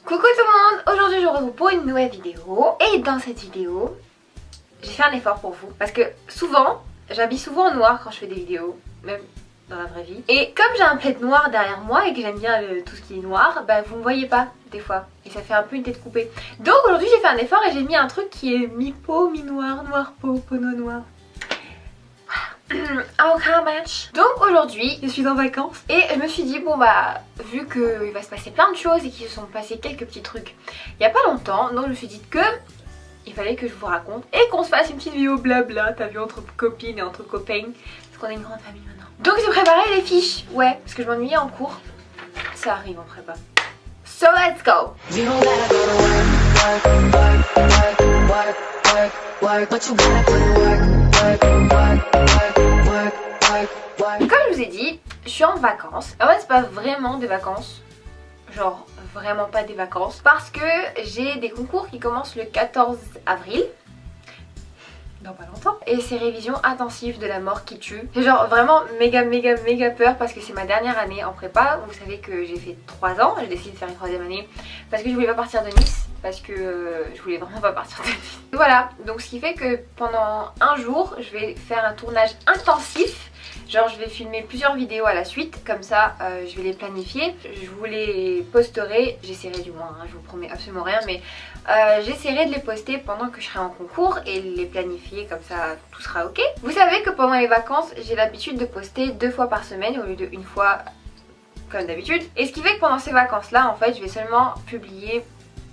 Coucou tout le monde, aujourd'hui je vous retrouve pour une nouvelle vidéo. Et dans cette vidéo, j'ai fait un effort pour vous. Parce que souvent, j'habille souvent en noir quand je fais des vidéos, même dans la vraie vie. Et comme j'ai un plaid noir derrière moi et que j'aime bien tout ce qui est noir, bah vous me voyez pas des fois. Et ça fait un peu une tête coupée. Donc aujourd'hui j'ai fait un effort et j'ai mis un truc qui est mi-peau, mi-noir, noir peau, peau noir. Aucun match. Donc aujourd'hui je suis en vacances et je me suis dit bon bah vu qu'il va se passer plein de choses et qu'il se sont passés quelques petits trucs il y a pas longtemps, donc je me suis dit que il fallait que je vous raconte et qu'on se fasse une petite vidéo blabla, t'as vu, entre copines et entre copains, parce qu'on est une grande famille maintenant. Donc j'ai préparé les fiches, ouais, parce que je m'ennuyais en cours, ça arrive en prépa. So let's go. Comme je vous ai dit, je suis en vacances. En fait c'est pas vraiment des vacances, genre vraiment pas des vacances, parce que j'ai des concours qui commencent le 14 avril, dans pas longtemps, et c'est révision intensive de la mort qui tue. J'ai genre vraiment méga peur parce que c'est ma dernière année en prépa. Vous savez que j'ai fait 3 ans, j'ai décidé de faire une 3e année parce que je voulais pas partir de Nice, parce que je voulais vraiment pas partir de Nice. Voilà, donc ce qui fait que pendant un jour je vais faire un tournage intensif. Genre je vais filmer plusieurs vidéos à la suite, comme ça je vais les planifier, je vous les posterai, j'essaierai du moins, hein, je vous promets absolument rien, mais j'essaierai de les poster pendant que je serai en concours et les planifier, comme ça tout sera ok. Vous savez que pendant les vacances j'ai l'habitude de poster 2 fois par semaine au lieu de 1 fois comme d'habitude, et ce qui fait que pendant ces vacances là en fait je vais seulement publier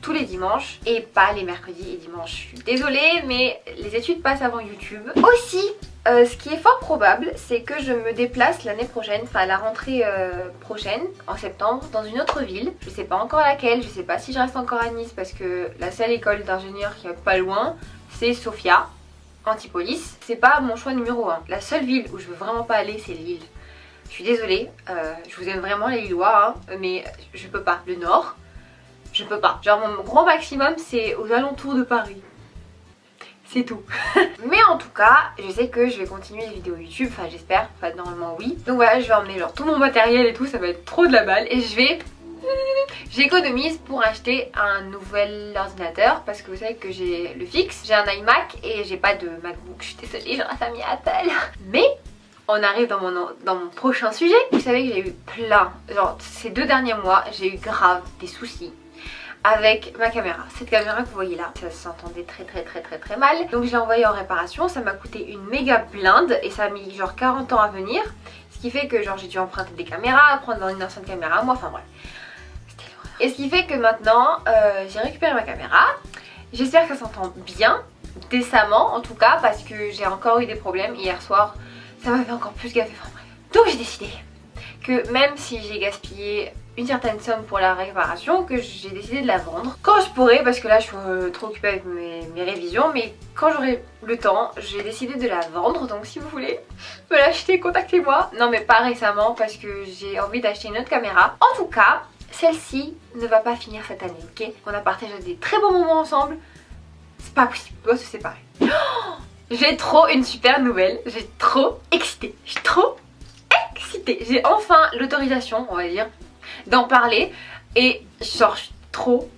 tous les dimanches et pas les mercredis et dimanches. Je suis désolée mais les études passent avant YouTube. Aussi ce qui est fort probable, c'est que je me déplace l'année prochaine, enfin à la rentrée prochaine, en septembre, dans une autre ville. Je sais pas encore laquelle, je sais pas si je reste encore à Nice parce que la seule école d'ingénieur qui est pas loin, c'est Sophia, Antipolis. C'est pas mon choix numéro 1. La seule ville où je veux vraiment pas aller, c'est Lille. Je suis désolée, je vous aime vraiment les Lillois, hein, mais je peux pas. Le Nord, je peux pas. Genre mon grand maximum, c'est aux alentours de Paris. C'est tout. Mais en tout cas, je sais que je vais continuer les vidéos YouTube, enfin j'espère, enfin normalement oui. Donc voilà, je vais emmener genre tout mon matériel et tout, ça va être trop de la balle. Et j'économise pour acheter un nouvel ordinateur parce que vous savez que j'ai le fixe, j'ai un iMac et j'ai pas de MacBook. Je suis désolée, genre la famille Apple. Mais on arrive dans mon prochain sujet. Vous savez que j'ai eu plein, genre ces 2 derniers mois, j'ai eu grave des soucis avec ma caméra. Cette caméra que vous voyez là, ça s'entendait très mal. Donc je l'ai envoyée en réparation, ça m'a coûté une méga blinde et ça a mis genre 40 ans à venir. Ce qui fait que genre j'ai dû emprunter des caméras, prendre une ancienne caméra à moi, enfin bref. C'était l'horreur. Et ce qui fait que maintenant j'ai récupéré ma caméra. J'espère que ça s'entend bien, décemment en tout cas, parce que j'ai encore eu des problèmes hier soir. Ça m'a fait encore plus gaffer, enfin bref. Donc j'ai décidé que même si j'ai gaspillé une certaine somme pour la réparation, que j'ai décidé de la vendre quand je pourrai, parce que là je suis trop occupée avec mes révisions, mais quand j'aurai le temps j'ai décidé de la vendre. Donc si vous voulez me l'acheter, contactez-moi. Non mais pas récemment parce que j'ai envie d'acheter une autre caméra. En tout cas celle-ci ne va pas finir cette année, ok? On a partagé des très bons moments ensemble, c'est pas possible, on doit se séparer. Oh, j'ai trop une super nouvelle, j'ai trop excitée, je suis trop excitée. J'ai enfin l'autorisation, on va dire, d'en parler et genre je suis trop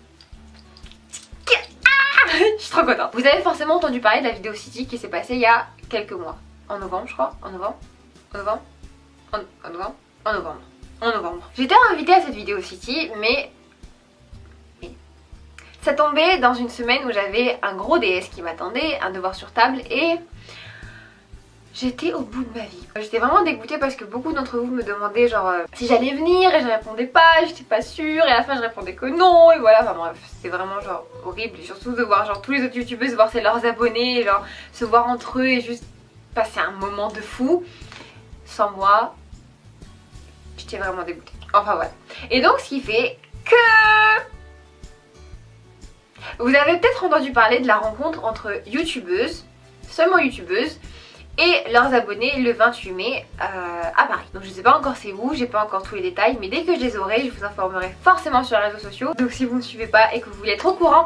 je suis trop contente. Vous avez forcément entendu parler de la vidéo City qui s'est passée il y a quelques mois, en novembre je crois, en novembre. J'étais invitée à cette vidéo City mais ça tombait dans une semaine où j'avais un gros DS qui m'attendait, un devoir sur table et j'étais au bout de ma vie. J'étais vraiment dégoûtée parce que beaucoup d'entre vous me demandaient genre si j'allais venir et je répondais pas, j'étais pas sûre et à la fin je répondais que non et voilà, enfin bref, c'était vraiment genre horrible. Et surtout de voir genre tous les autres youtubeuses voir c'est leurs abonnés et genre se voir entre eux et juste passer un moment de fou. Sans moi, j'étais vraiment dégoûtée. Enfin voilà. Et donc ce qui fait que vous avez peut-être entendu parler de la rencontre entre youtubeuses, seulement youtubeuses, et leurs abonnés le 28 mai à Paris. Donc je sais pas encore c'est où, j'ai pas encore tous les détails, mais dès que je les aurai, je vous informerai forcément sur les réseaux sociaux. Donc si vous ne me suivez pas et que vous voulez être au courant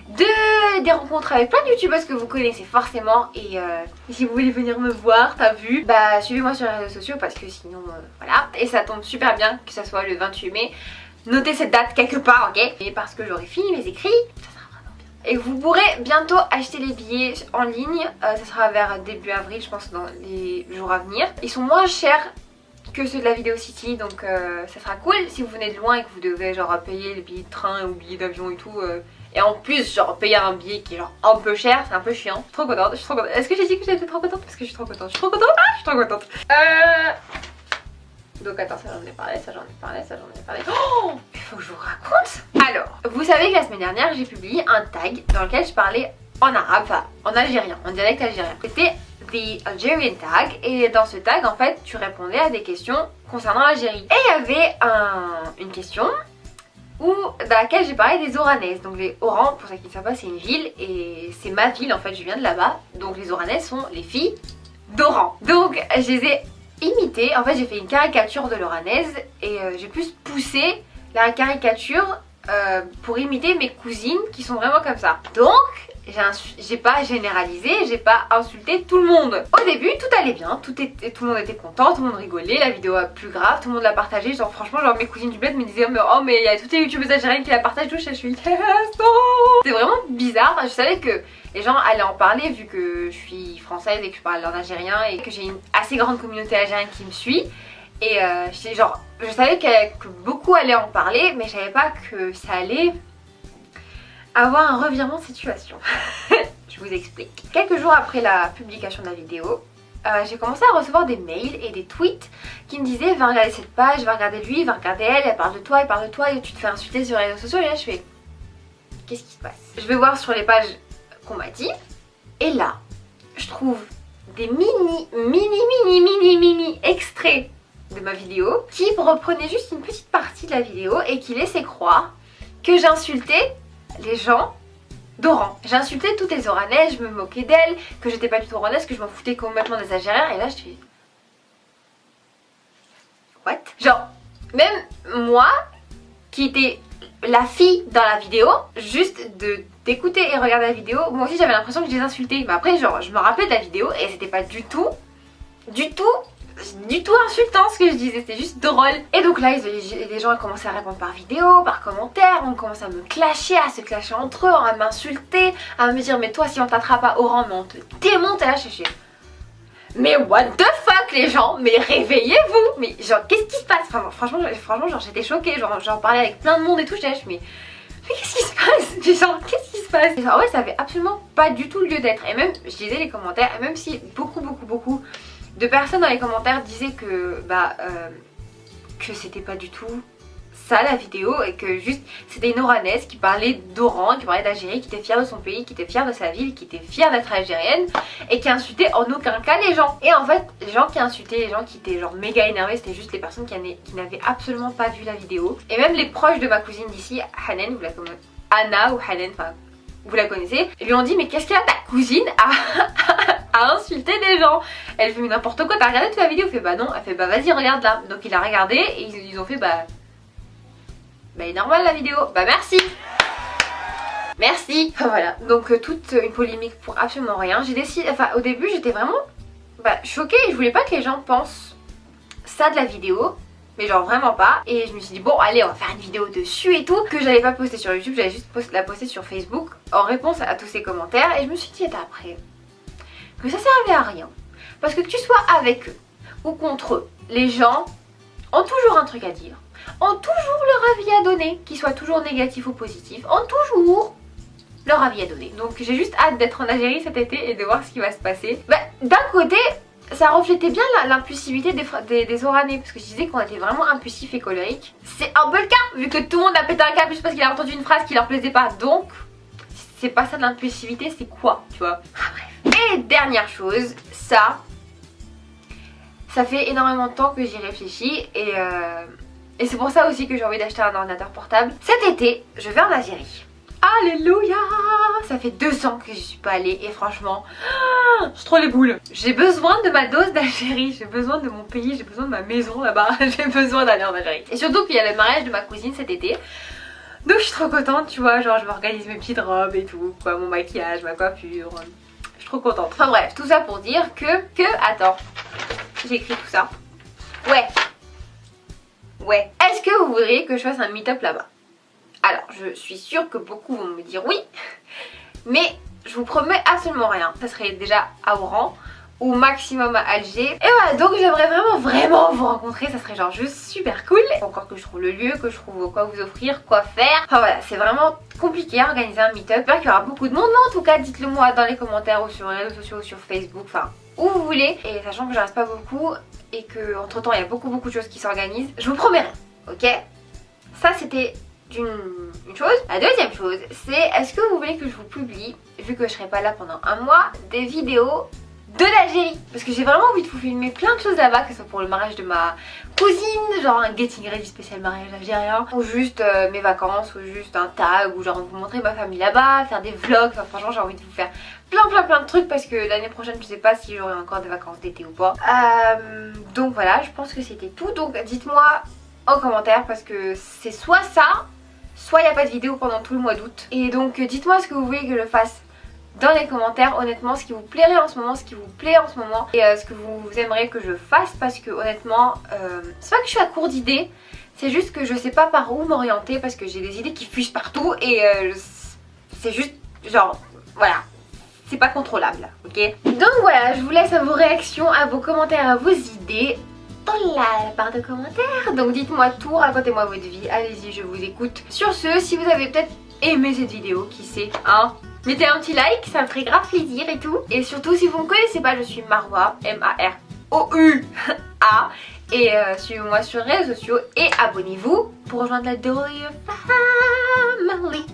des rencontres avec plein de youtubeuses que vous connaissez forcément, et si vous voulez venir me voir, t'as vu, bah suivez-moi sur les réseaux sociaux parce que sinon voilà. Et ça tombe super bien que ça soit le 28 mai noter cette date quelque part, ok? Et parce que j'aurai fini mes écrits, ça sera vraiment bien. Et vous pourrez bientôt acheter les billets en ligne, ça sera vers début avril, je pense, dans les jours à venir. Ils sont moins chers que ceux de la Video City, donc ça sera cool si vous venez de loin et que vous devez genre payer le billet de train ou le billet d'avion et tout. Et en plus genre payer un billet qui est genre un peu cher, c'est un peu chiant. Je suis trop contente, je suis trop contente. Est-ce que j'ai dit que j'étais trop contente? Parce que je suis trop contente, je suis trop contente, ah, je suis trop contente. Donc attends, ça j'en ai parlé, ça j'en ai parlé, ça j'en ai parlé. Oh, il faut que je vous raconte. Alors, vous savez que la semaine dernière j'ai publié un tag dans lequel je parlais en arabe, enfin en algérien, en dialecte algérien. C'était The Algerian Tag, et dans ce tag en fait tu répondais à des questions concernant l'Algérie. Et il y avait une question dans laquelle j'ai parlé des Oranaises. Donc les Oran, pour ceux qui ne savent pas, c'est une ville et c'est ma ville en fait, je viens de là-bas. Donc les Oranaises sont les filles d'Oran. Donc je les ai imitées, en fait j'ai fait une caricature de l'Oranaise et j'ai plus poussé la caricature pour imiter mes cousines qui sont vraiment comme ça. Donc j'ai pas généralisé, j'ai pas insulté tout le monde. Au début tout allait bien, tout le monde était content, tout le monde rigolait, la vidéo a plus grave, tout le monde l'a partagée, genre franchement genre mes cousines du bled me disaient oh mais il y a toutes les youtubeuses algériennes qui la partagent, tout, je suis yes, non. C'est vraiment bizarre, je savais que les gens allaient en parler vu que je suis française et que je parle en algérien et que j'ai une assez grande communauté algérienne qui me suit. Et je savais que beaucoup allaient en parler, mais je savais pas que ça allait avoir un revirement de situation. Je vous explique. Quelques jours après la publication de la vidéo, j'ai commencé à recevoir des mails et des tweets qui me disaient va regarder cette page, va regarder lui, va regarder elle parle de toi, et tu te fais insulter sur les réseaux sociaux. Et là je fais qu'est-ce qui se passe? Je vais voir sur les pages qu'on m'a dit et là je trouve des mini extraits de ma vidéo qui reprenaient juste une petite partie de la vidéo et qui laissaient croire que j'insultais les gens d'Oran. J'insultais toutes les Oranaises, je me moquais d'elles, que j'étais pas du tout oranaise, que je m'en foutais complètement des Algériens. Et là je fais what? Genre même moi qui était la fille dans la vidéo, juste d'écouter et regarder la vidéo, moi aussi j'avais l'impression que je les insultais. Mais après genre je me rappelais de la vidéo et c'était pas du tout insultant ce que je disais, c'était juste drôle. Et donc là les gens ont commencé à répondre par vidéo, par commentaire, on commence à me clasher, à se clasher entre eux, à m'insulter, à me dire mais toi si on t'attrape à Oran mais on te démonte. Et là je suis mais what the fuck les gens, mais réveillez-vous, mais genre qu'est-ce qui se passe? Enfin, franchement genre j'étais choquée, j'en parlais avec plein de monde et tout, j'étais mais qu'est-ce qui se passe? Genre qu'est-ce qui se passe? Et genre, ouais, ça avait absolument pas du tout lieu d'être. Et même je lisais les commentaires et même si beaucoup de personnes dans les commentaires disaient que que c'était pas du tout ça la vidéo et que juste c'était une Oranaise qui parlait d'Oran, qui parlait d'Algérie, qui était fière de son pays, qui était fière de sa ville, qui était fière d'être algérienne et qui insultait en aucun cas les gens. Et en fait les gens qui insultaient, les gens qui étaient genre méga énervés, c'était juste les personnes qui n'avaient absolument pas vu la vidéo. Et même les proches de ma cousine d'ici, Hanen, vous la connaissez, Anna ou Hanen, enfin vous la connaissez, ils lui ont dit mais qu'est-ce qu'il a ta cousine à insulter des gens? Elle fait mais n'importe quoi, t'as regardé toute la vidéo? Elle fait bah non, elle fait bah vas-y regarde là. Donc il a regardé et ils ont fait bah est normal la vidéo, bah merci. Voilà, donc toute une polémique pour absolument rien. J'ai décidé, enfin au début j'étais vraiment choquée et je voulais pas que les gens pensent ça de la vidéo, mais genre vraiment pas. Et je me suis dit bon allez on va faire une vidéo dessus et tout, que j'allais pas poster sur YouTube, j'allais juste la poster sur Facebook en réponse à tous ces commentaires. Et je me suis dit après que ça servait à rien, parce que tu sois avec eux ou contre eux, les gens ont toujours un truc à dire, ont toujours leur avis à donner, qu'il soit toujours négatif ou positif, ont toujours leur avis à donner. Donc j'ai juste hâte d'être en Algérie cet été et de voir ce qui va se passer. D'un côté ça reflétait bien l'impulsivité des Oranais, parce que je disais qu'on était vraiment impulsif et colérique. C'est un peu le cas, vu que tout le monde a pété un câble juste parce qu'il a entendu une phrase qui leur plaisait pas. Donc c'est pas ça de l'impulsivité, c'est quoi, tu vois? Bref. Et dernière chose, ça fait énormément de temps que j'y réfléchis et c'est pour ça aussi que j'ai envie d'acheter un ordinateur portable. Cet été, je vais en Algérie. Alléluia! Ça fait 2 ans que j'y suis pas allée et franchement, j'ai trop les boules. J'ai besoin de ma dose d'Algérie, j'ai besoin de mon pays, j'ai besoin de ma maison là-bas, j'ai besoin d'aller en Algérie. Et surtout qu'il y a le mariage de ma cousine cet été. Donc je suis trop contente, tu vois, genre je m'organise mes petites robes et tout, quoi, mon maquillage, ma coiffure. Je suis trop contente. Enfin bref, tout ça pour dire attends, j'ai écrit tout ça. Ouais. Ouais. Est-ce que vous voudriez que je fasse un meet-up là-bas? Alors, je suis sûre que beaucoup vont me dire oui, mais je vous promets absolument rien. Ça serait déjà à Oran, au maximum à Alger. Et voilà, donc j'aimerais vraiment vous rencontrer. Ça serait genre juste super cool. Encore que je trouve le lieu, que je trouve quoi vous offrir, quoi faire. Enfin voilà, c'est vraiment compliqué à organiser un meet-up. J'espère qu'il y aura beaucoup de monde, mais en tout cas dites-le moi dans les commentaires ou sur les réseaux sociaux ou sur Facebook, enfin où vous voulez. Et sachant que je reste pas beaucoup et que entre temps il y a beaucoup de choses qui s'organisent, je vous promets rien, ok? Ça c'était une chose. La deuxième chose, c'est est-ce que vous voulez que je vous publie, vu que je serai pas là pendant un mois, des vidéos de l'Algérie? Parce que j'ai vraiment envie de vous filmer plein de choses là-bas, que ce soit pour le mariage de ma cousine, genre un getting ready spécial mariage algérien, ou juste mes vacances, ou juste un tag, ou genre vous montrer ma famille là-bas, faire des vlogs. Enfin franchement j'ai envie de vous faire plein de trucs parce que l'année prochaine je sais pas si j'aurai encore des vacances d'été ou pas. Donc voilà, je pense que c'était tout. Donc dites-moi en commentaire parce que c'est soit ça, soit il n'y a pas de vidéo pendant tout le mois d'août. Et donc dites-moi ce que vous voulez que je fasse dans les commentaires, honnêtement, ce qui vous plairait en ce moment, ce qui vous plaît en ce moment, et ce que vous aimeriez que je fasse, parce que honnêtement, c'est pas que je suis à court d'idées, c'est juste que je sais pas par où m'orienter, parce que j'ai des idées qui fusent partout, et c'est juste genre, voilà, c'est pas contrôlable, ok? Donc voilà, je vous laisse à vos réactions, à vos commentaires, à vos idées dans la barre de commentaires. Donc dites-moi tout, racontez-moi votre vie, allez-y, je vous écoute. Sur ce, si vous avez peut-être aimé cette vidéo, qui sait, hein, mettez un petit like, ça me ferait grave plaisir et tout. Et surtout, si vous ne me connaissez pas, je suis Marwa, M-A-R-O-U-A. Et suivez-moi sur les réseaux sociaux et abonnez-vous pour rejoindre la Dolly Family.